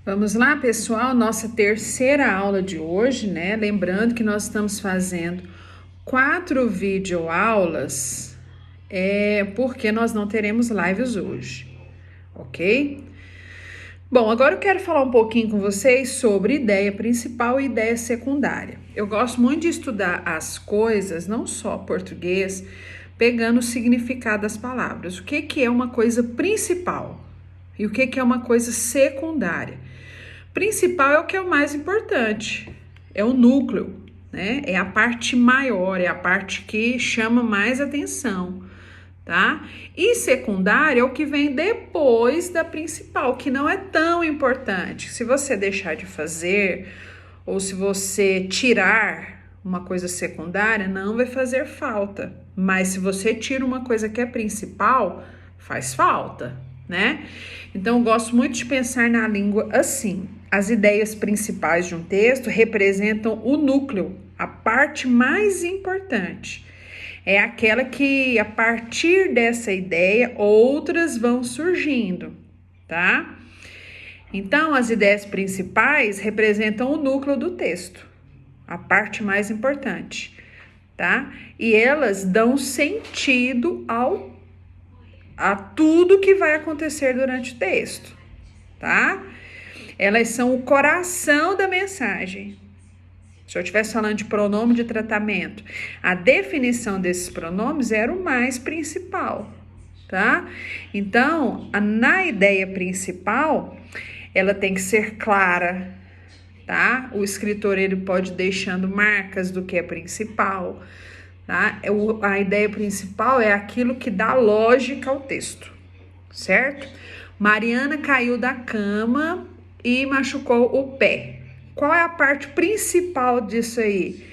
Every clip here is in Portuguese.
Vamos lá, pessoal, nossa terceira aula de hoje, né? Lembrando que nós estamos fazendo 4 videoaulas, porque nós não teremos lives hoje, ok? Bom, agora eu quero falar um pouquinho com vocês sobre ideia principal e ideia secundária. Eu gosto muito de estudar as coisas, não só português, pegando o significado das palavras. O que é uma coisa principal e o que é uma coisa secundária? Principal é o que é o mais importante, é o núcleo, né? É a parte maior, é a parte que chama mais atenção, tá? E secundária é o que vem depois da principal, que não é tão importante. Se você deixar de fazer ou se você tirar uma coisa secundária, não vai fazer falta. Mas se você tira uma coisa que é principal, faz falta, né? Então, eu gosto muito de pensar na língua assim. As ideias principais de um texto representam o núcleo, a parte mais importante. É aquela que, a partir dessa ideia, outras vão surgindo, tá? Então, as ideias principais representam o núcleo do texto, a parte mais importante, tá? E elas dão sentido a tudo que vai acontecer durante o texto, tá? Elas são o coração da mensagem. Se eu estivesse falando de pronome de tratamento, a definição desses pronomes era o mais principal, tá? Então, na ideia principal, ela tem que ser clara, tá? O escritor, ele pode ir deixando marcas do que é principal, tá? A ideia principal é aquilo que dá lógica ao texto, certo? Mariana caiu da cama e machucou o pé. Qual é a parte principal disso aí?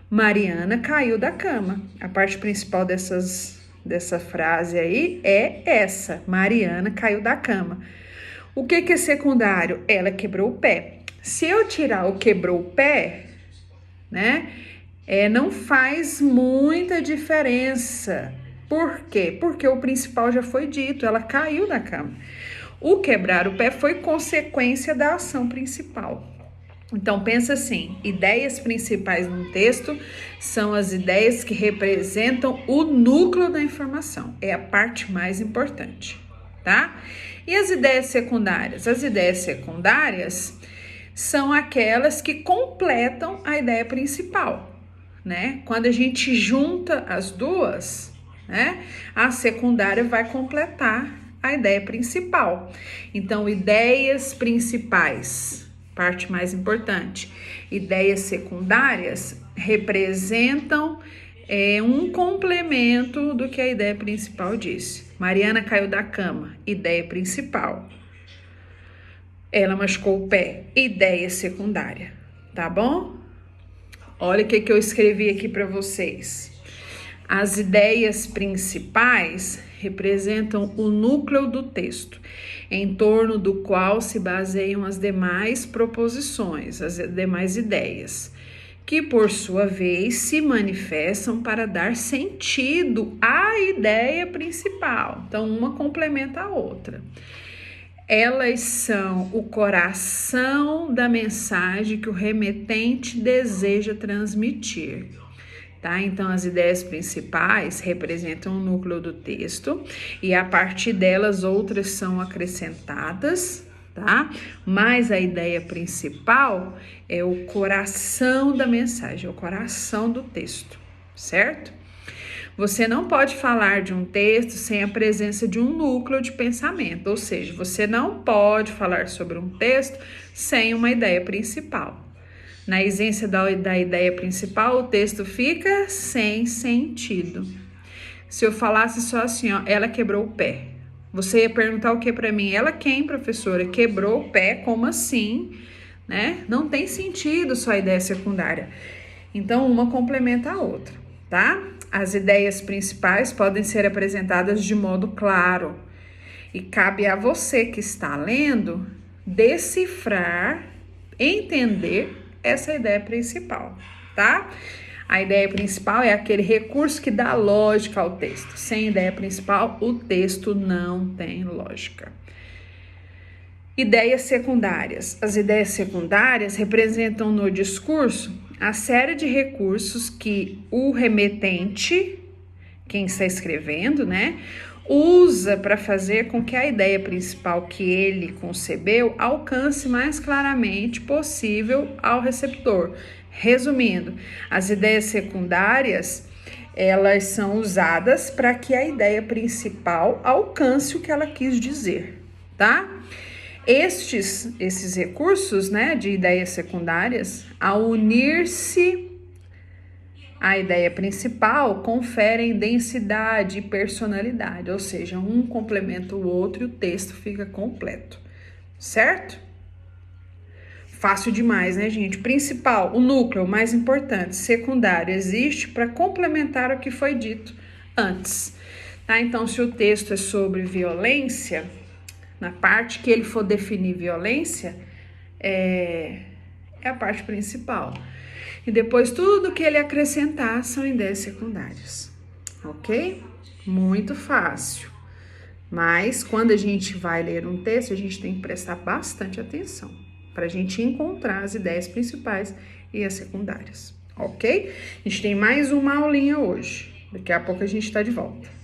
Mariana caiu da cama. A parte principal dessa frase aí é essa: Mariana caiu da cama. O que é secundário? Ela quebrou o pé. Se eu tirar o quebrou o pé, né? Não faz muita diferença. Por quê? Porque o principal já foi dito, ela caiu da cama. O quebrar o pé foi consequência da ação principal. Então, pensa assim, ideias principais no texto são as ideias que representam o núcleo da informação, é a parte mais importante, tá? E as ideias secundárias? As ideias secundárias são aquelas que completam a ideia principal, né? Quando a gente junta as duas, né? A secundária vai completar a ideia principal. Então, ideias principais, parte mais importante. Ideias secundárias representam um complemento do que a ideia principal disse. Mariana caiu da cama, ideia principal. Ela machucou o pé, ideia secundária, tá bom? Olha o que eu escrevi aqui para vocês. As ideias principais representam o núcleo do texto, em torno do qual se baseiam as demais proposições, as demais ideias, que por sua vez se manifestam para dar sentido à ideia principal. Então, uma complementa a outra. Elas são o coração da mensagem que o remetente deseja transmitir. Tá? Então, as ideias principais representam o núcleo do texto e a partir delas outras são acrescentadas, tá? Mas a ideia principal é o coração da mensagem, é o coração do texto, certo? Você não pode falar de um texto sem a presença de um núcleo de pensamento, ou seja, você não pode falar sobre um texto sem uma ideia principal. Na ausência da ideia principal, o texto fica sem sentido. Se eu falasse só assim, ó, ela quebrou o pé, você ia perguntar o que para mim? Ela quem, professora? Quebrou o pé? Como assim? Né? Não tem sentido só a ideia secundária. Então, uma complementa a outra, tá? As ideias principais podem ser apresentadas de modo claro e cabe a você que está lendo decifrar, entender essa ideia principal, tá? A ideia principal é aquele recurso que dá lógica ao texto. Sem ideia principal, o texto não tem lógica. Ideias secundárias. As ideias secundárias representam no discurso a série de recursos que o remetente, quem está escrevendo, né, usa para fazer com que a ideia principal que ele concebeu alcance mais claramente possível ao receptor. Resumindo, as ideias secundárias, elas são usadas para que a ideia principal alcance o que ela quis dizer, tá? Esses recursos, né, de ideias secundárias, ao unir-se à ideia principal, conferem densidade e personalidade, ou seja, um complementa o outro e o texto fica completo, certo? Fácil demais, né, gente? Principal, o núcleo, o mais importante. Secundário, existe para complementar o que foi dito antes, tá? Então, se o texto é sobre violência, na parte que ele for definir violência, é a parte principal. E depois tudo que ele acrescentar são ideias secundárias, ok? Muito fácil. Mas quando a gente vai ler um texto, a gente tem que prestar bastante atenção para a gente encontrar as ideias principais e as secundárias, ok? A gente tem mais uma aulinha hoje. Daqui a pouco a gente está de volta.